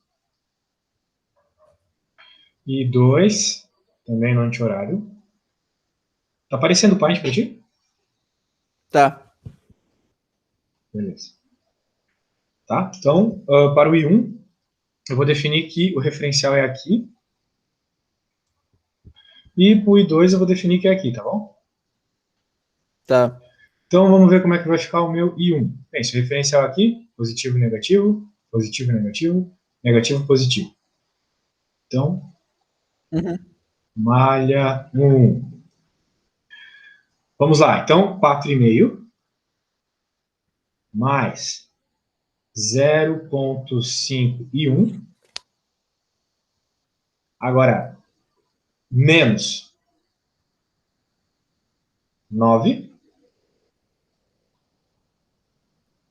I2, também no anti-horário. Tá aparecendo o Paint para ti? Tá. Beleza. Tá? Então, para o I1, eu vou definir que o referencial é aqui. E para o I2 eu vou definir que é aqui, tá bom? Tá. Então, vamos ver como é que vai ficar o meu I1. Bem, se o referencial aqui, positivo e negativo, positivo e negativo, negativo e positivo. Então, Uhum. malha 1. Vamos lá. Então, 4,5 mais 0,5 e 1. Agora, menos 9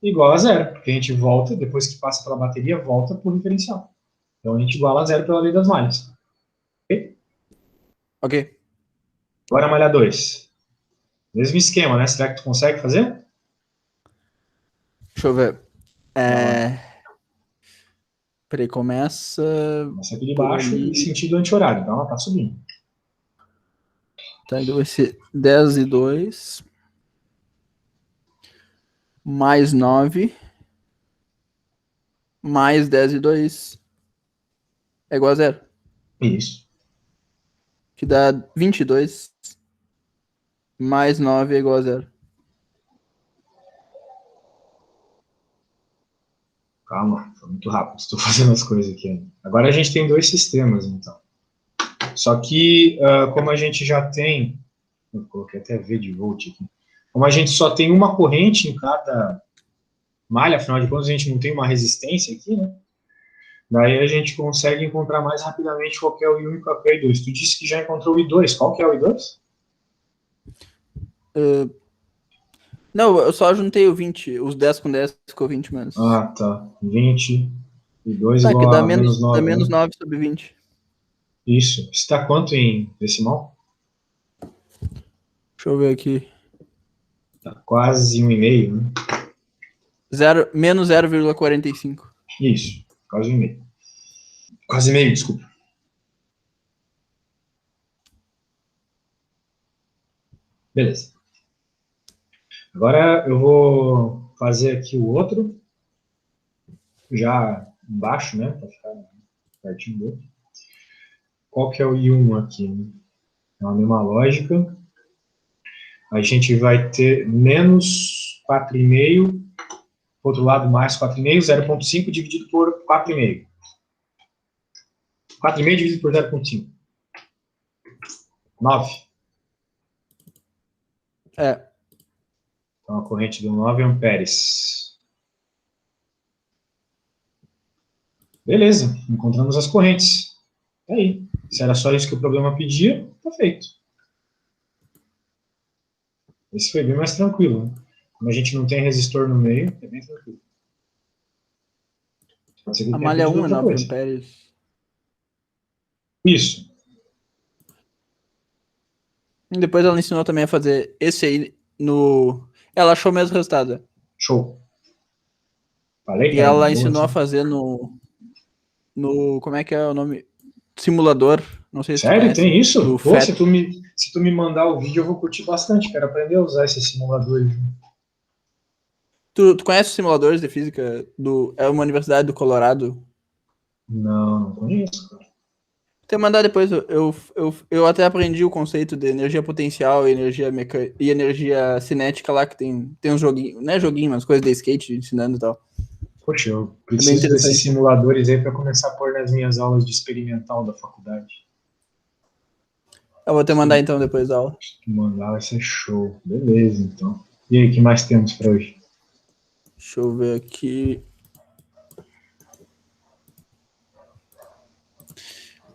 igual a zero, porque a gente volta, depois que passa pela bateria, volta para o referencial. Então, a gente iguala a zero pela lei das malhas. Ok? Ok. Agora, malha 2. Mesmo esquema, né? Será que tu consegue fazer? Deixa eu ver. Vai lá. Peraí, começa Começa aqui de por baixo e ali. sentido anti-horário. Então, ela tá subindo. Tá, então vai ser 10 e 2 mais 9 mais 10 e 2 é igual a 0. Isso. Que dá 22 mais 9 é igual a 0. Calma, foi muito rápido. Estou fazendo as coisas aqui ainda. Agora a gente tem dois sistemas, então. Só que, como a gente já tem. Eu coloquei até V de volt aqui. Como a gente só tem uma corrente em cada malha, afinal de contas a gente não tem uma resistência aqui, né? Daí a gente consegue encontrar mais rapidamente qual que é o I1 e qual que é o I2. Tu disse que já encontrou o I2. Qual que é o I2? Não, eu só juntei o 20. Os 10 com 10 ficou 20 menos. Ah, tá. 20 e 2 Tá, que igual dá a menos dá 9, menos né? 9 sobre 20. Isso. Está quanto em decimal? Deixa eu ver aqui. Tá quase 1,5, né? Menos 0,45. Isso. Quase 1,5. Quase meio, desculpa. Beleza. Agora eu vou fazer aqui o outro, já embaixo, né? Para ficar pertinho do outro. Qual que é o I1 aqui, né? É a mesma lógica. A gente vai ter menos 4,5, outro lado mais 4,5, 0,5 dividido por 4,5. 4,5 dividido por 0,5. 9. É. Então a corrente deu 9 amperes. Beleza, encontramos as correntes. Tá aí. Se era só isso que o problema pedia, tá feito. Esse foi bem mais tranquilo, né? Como a gente não tem resistor no meio, é bem tranquilo. Pode ser que A ele tenha malha pedido 1 é outra 9 coisa. amperes. Isso. E depois ela ensinou também a fazer esse aí no... Ela achou o mesmo resultado. Show. Falei E que era ela boa, ensinou a assim. fazer no... Como é que é o nome? Simulador. Não sei se tu Sério, conhece. tem Do isso? Pô, FET. se tu me mandar o vídeo, eu vou curtir bastante. Quero aprender a usar esse simulador. Tu conhece os simuladores de física do... É uma universidade do Colorado? Não, não conheço, cara. Vou te mandar depois. Eu até aprendi o conceito de energia potencial e energia e energia cinética lá, que tem uns joguinhos, não é joguinho, mas coisas de skate ensinando e tal. Poxa, eu É bem preciso desses interessante. simuladores aí para começar a pôr nas minhas aulas de experimental da faculdade. Eu vou te Se mandar tu então depois da aula. mandar, vai ser show. Beleza, então. E aí, o que mais temos para hoje? Deixa eu ver aqui.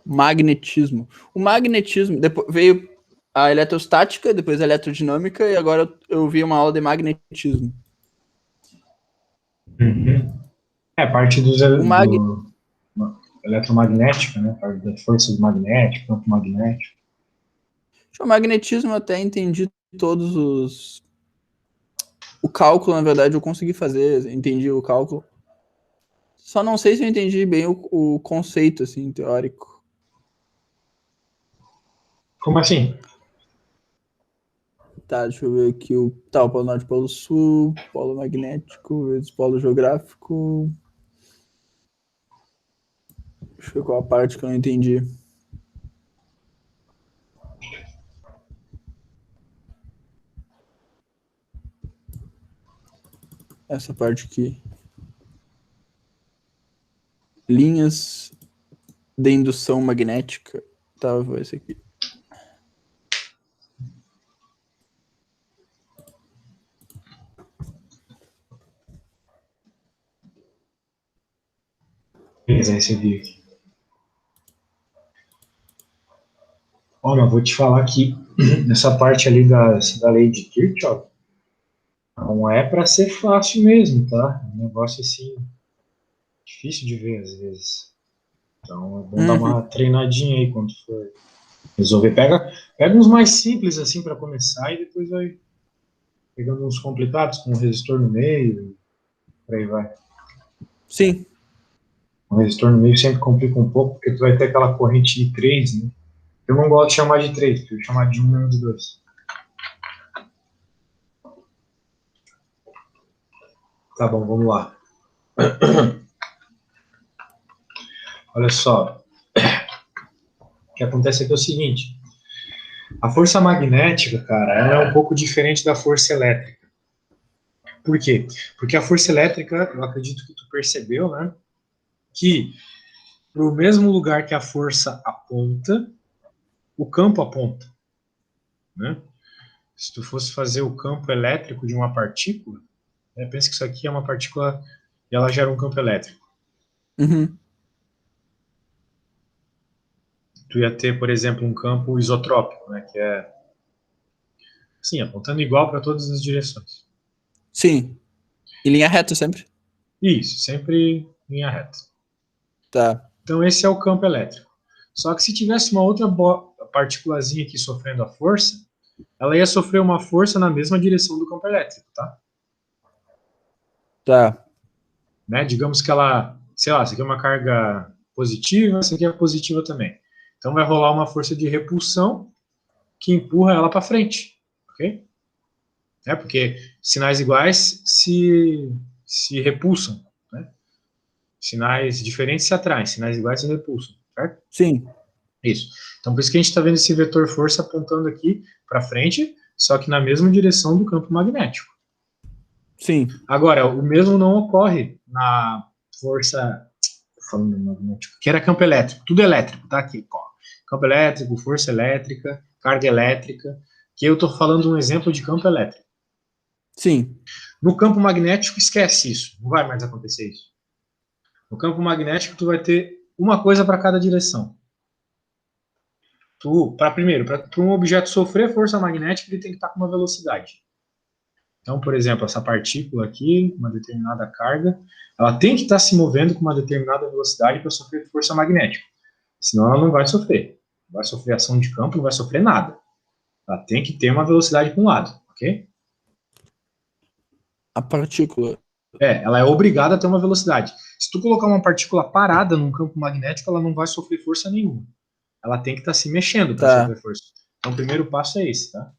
Magnetismo. O magnetismo, depois veio a eletrostática, depois a eletrodinâmica, e agora eu vi uma aula de magnetismo. Uhum. É, parte O mag... do eletromagnética, né? Parte da força do magnético, campo magnético. O magnetismo eu até entendi todos os... O cálculo, na verdade, eu consegui fazer, entendi o cálculo. Só não sei se eu entendi bem o conceito, assim, teórico. Como assim? Tá, deixa eu ver aqui o polo norte, polo sul, polo magnético, vezes polo geográfico. Deixa eu ver qual a parte que eu não entendi. Essa parte aqui. Linhas de indução magnética. Tá, vou esse aqui. Beleza, recebi aqui. Olha, eu vou te falar que nessa parte ali da lei de Kirchhoff, não é para ser fácil mesmo, tá? É um negócio assim, difícil de ver às vezes. Então é bom dar Uhum. uma treinadinha aí quando for resolver. Pega uns mais simples assim para começar e depois vai pegando uns complicados com o resistor no meio e por aí vai. Sim. O resistor no meio sempre complica um pouco porque tu vai ter aquela corrente I3, né? Eu não gosto de chamar de 3, prefiro chamar de 1 menos de 2. Tá bom, vamos lá. Olha só. O que acontece aqui é o seguinte. A força magnética, cara, ela é um pouco diferente da força elétrica. Por quê? Porque a força elétrica, eu acredito que tu percebeu, né? Que para o mesmo lugar que a força aponta, o campo aponta, né? Se tu fosse fazer o campo elétrico de uma partícula, né, pensa que isso aqui é uma partícula e ela gera um campo elétrico. Uhum. Tu ia ter, por exemplo, um campo isotrópico, né? Que é, assim, apontando igual para todas as direções. Sim. Em linha reta sempre? Isso, sempre em linha reta. Tá. Então esse é o campo elétrico. Só que se tivesse uma outra partículazinha aqui sofrendo a força, ela ia sofrer uma força na mesma direção do campo elétrico, tá? Tá. Né? Digamos que ela, sei lá, isso aqui é uma carga positiva, essa aqui é positiva também. Então vai rolar uma força de repulsão que empurra ela para frente, ok? É porque sinais iguais se repulsam, né? Sinais diferentes se atraem, sinais iguais se repulsam, certo? Sim. Isso. Então por isso que a gente está vendo esse vetor força apontando aqui para frente, só que na mesma direção do campo magnético. Sim. Agora, o mesmo não ocorre na força, falando magnético, que era campo elétrico, tudo elétrico, tá aqui, ó. Campo elétrico, força elétrica, carga elétrica, que eu estou falando um exemplo de campo elétrico. Sim. No campo magnético, esquece isso, não vai mais acontecer isso. No campo magnético, tu vai ter uma coisa para cada direção. Primeiro, para um objeto sofrer força magnética, ele tem que estar com uma velocidade. Então, por exemplo, essa partícula aqui, uma determinada carga, ela tem que estar se movendo com uma determinada velocidade para sofrer força magnética. Senão ela não vai sofrer. Não vai sofrer ação de campo, não vai sofrer nada. Ela tem que ter uma velocidade para um lado, ok? A partícula. Ela é obrigada a ter uma velocidade. Se tu colocar uma partícula parada num campo magnético, ela não vai sofrer força nenhuma. Ela tem que estar se mexendo para Tá. sofrer força. Então, o primeiro passo é esse, tá?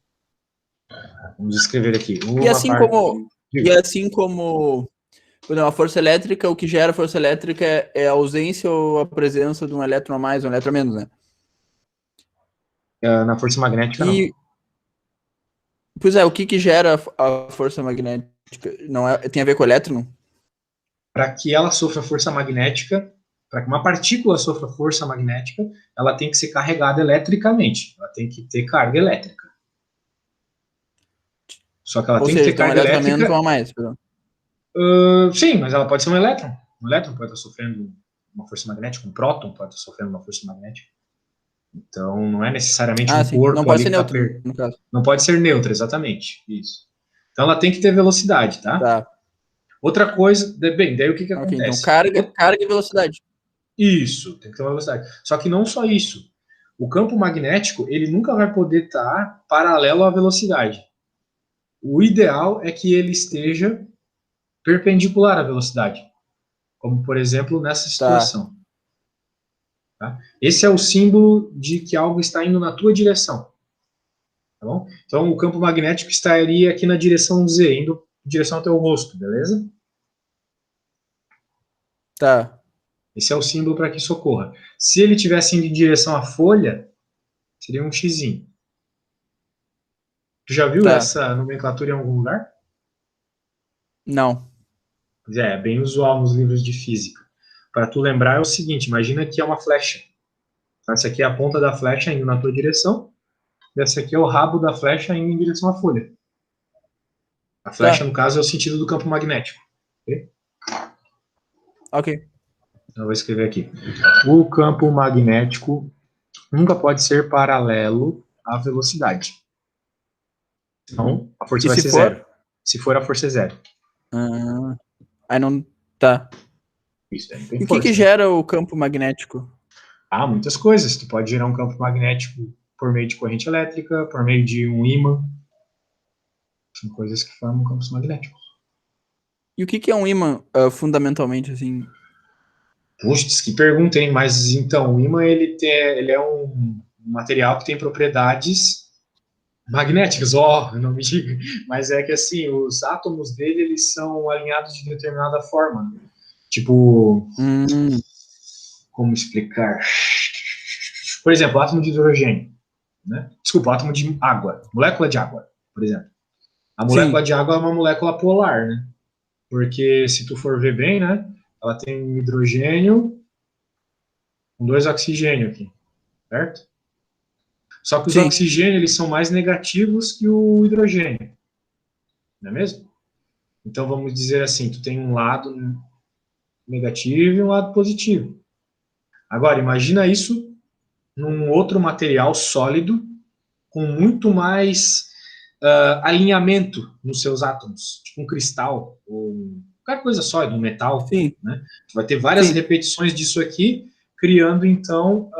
Vamos escrever aqui. E Uma assim parte. como. E assim como. Por exemplo, a força elétrica, o que gera força elétrica é a ausência ou a presença de um elétron a mais, um elétron a menos, né? Na força magnética, não. E, pois é, o que gera a força magnética? Não é, tem a ver com o elétron? Para que ela sofra força magnética, para que uma partícula sofra força magnética, ela tem que ser carregada eletricamente. Ela tem que ter carga elétrica. Só que ela Ou tem que seja, ter tem um carga elétron a menos ou elétrica. a mais. Perdão. Sim, mas ela pode ser um elétron. Um elétron pode estar sofrendo uma força magnética, um próton pode estar sofrendo uma força magnética. Então, não é necessariamente Ah, um sim. Não corpo pode ali ser que está neutro, per... no caso. Não pode ser neutra, exatamente. Isso. Então, ela tem que ter velocidade, tá? Tá. Outra coisa, bem, daí o que Ok, então acontece? carga e velocidade. Isso, tem que ter uma velocidade. Só que não só isso. O campo magnético, ele nunca vai poder estar paralelo à velocidade. O ideal é que ele esteja perpendicular à velocidade, como por exemplo nessa Tá. situação. Tá? Esse é o símbolo de que algo está indo na tua direção. Tá bom? Então o campo magnético estaria aqui na direção Z, indo em direção ao teu rosto, beleza? Tá. Esse é o símbolo para que isso ocorra. Se ele tivesse indo em direção à folha, seria um xizinho. Tu já viu Tá. essa nomenclatura em algum lugar? Não. É bem usual nos livros de física. Para tu lembrar é o seguinte, imagina que é uma flecha. Essa aqui é a ponta da flecha indo na tua direção, e essa aqui é o rabo da flecha indo em direção à folha. A flecha, no Tá. caso, é o sentido do campo magnético. Okay? Ok. Então, eu vou escrever aqui. O campo magnético nunca pode ser paralelo à velocidade. Então, a força E vai se ser for? zero. Se for, a força é zero. Ah, aí não. Tá. Isso aí não E tem o que força. gera o campo magnético? Há muitas coisas. Tu pode gerar um campo magnético por meio de corrente elétrica, por meio de um ímã. São coisas que formam campos magnéticos. E o que é um ímã, fundamentalmente, assim? Puxa, que pergunta, hein? Mas então, o ímã ele é um material que tem propriedades magnéticas, não me diga, mas é que assim, os átomos dele, eles são alinhados de determinada forma, tipo, como explicar? Por exemplo, o átomo de hidrogênio, né? Desculpa, o átomo de água, molécula de água, por exemplo. A molécula de água é uma molécula polar, né? Porque se tu for ver bem, né? Ela tem um hidrogênio com 2 oxigênios aqui, certo? Só que os oxigênios, eles são mais negativos que o hidrogênio, não é mesmo? Então, vamos dizer assim, tu tem um lado negativo e um lado positivo. Agora, imagina isso num outro material sólido com muito mais alinhamento nos seus átomos, tipo um cristal ou qualquer coisa sólida, um metal. Né? Tu vai ter várias repetições disso aqui, criando, então,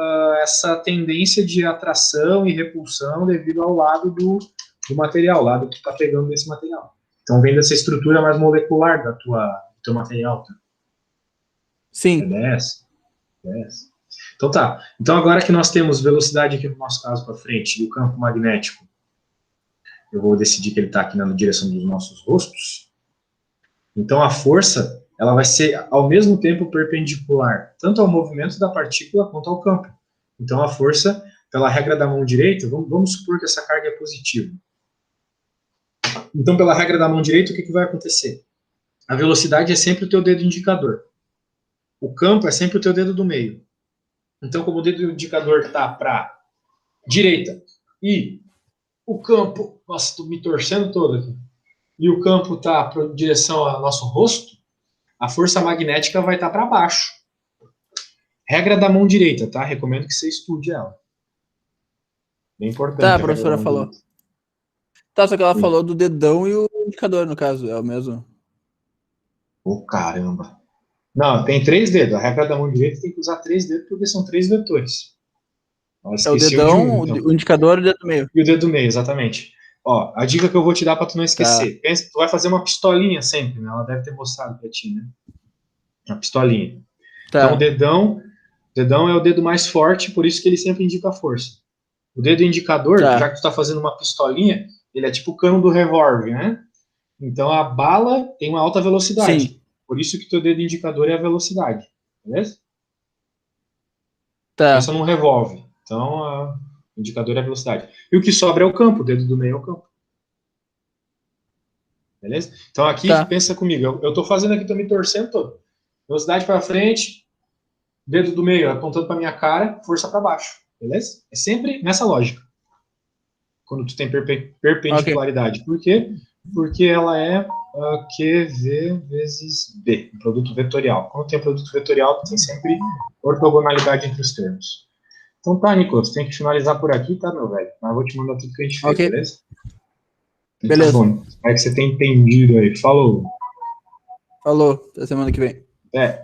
essa tendência de atração e repulsão devido ao lado do material, o lado que tu está pegando desse material. Então, vem dessa estrutura mais molecular do teu material. Tá? Sim. É dessa. Então tá. Então agora que nós temos velocidade aqui no nosso caso para frente e o campo magnético, eu vou decidir que ele está aqui na direção dos nossos rostos. Então a força, ela vai ser ao mesmo tempo perpendicular tanto ao movimento da partícula quanto ao campo. Então a força, pela regra da mão direita, vamos supor que essa carga é positiva. Então pela regra da mão direita, o que vai acontecer? A velocidade é sempre o teu dedo indicador. O campo é sempre o teu dedo do meio. Então, como o dedo indicador está para direita e o campo... Nossa, estou me torcendo todo aqui. E o campo está para direção ao nosso rosto, a força magnética vai estar para baixo. Regra da mão direita, tá? Recomendo que você estude ela. Bem importante. Tá, a professora falou. Tá, só que ela falou do dedão e o indicador, no caso, é o mesmo. Caramba. Não, tem 3 dedos. A regra da mão direita tem que usar 3 dedos porque são 3 vetores. É o dedão, então. O indicador e o dedo do meio. E o dedo do meio, exatamente. Ó, a dica que eu vou te dar para tu não esquecer. Tá. Pensa, tu vai fazer uma pistolinha sempre, né? Ela deve ter mostrado para ti, né? Uma pistolinha. Tá. Então, o dedão é o dedo mais forte, por isso que ele sempre indica a força. O dedo indicador, já que tu tá fazendo uma pistolinha, ele é tipo o cano do revólver, né? Então, a bala tem uma alta velocidade. Sim. Por isso que teu dedo indicador é a velocidade. Beleza? Tá. Pensa num revólver. Então, o indicador é a velocidade. E o que sobra é o campo, o dedo do meio é o campo. Beleza? Então, aqui, pensa comigo. Eu estou fazendo aqui, estou me torcendo todo. Velocidade para frente, dedo do meio apontando para minha cara, força para baixo. Beleza? É sempre nessa lógica. Quando tu tem perpendicularidade. Okay. Por quê? Porque ela é QV vezes B, um produto vetorial. Quando tem produto vetorial, tem sempre ortogonalidade entre os termos. Então tá, Nicolas, tem que finalizar por aqui, tá, meu velho? Mas eu vou te mandar tudo que a gente fez, beleza? Beleza. Tá bom. Espero que você tenha entendido aí. Falou. Falou, até semana que vem. É.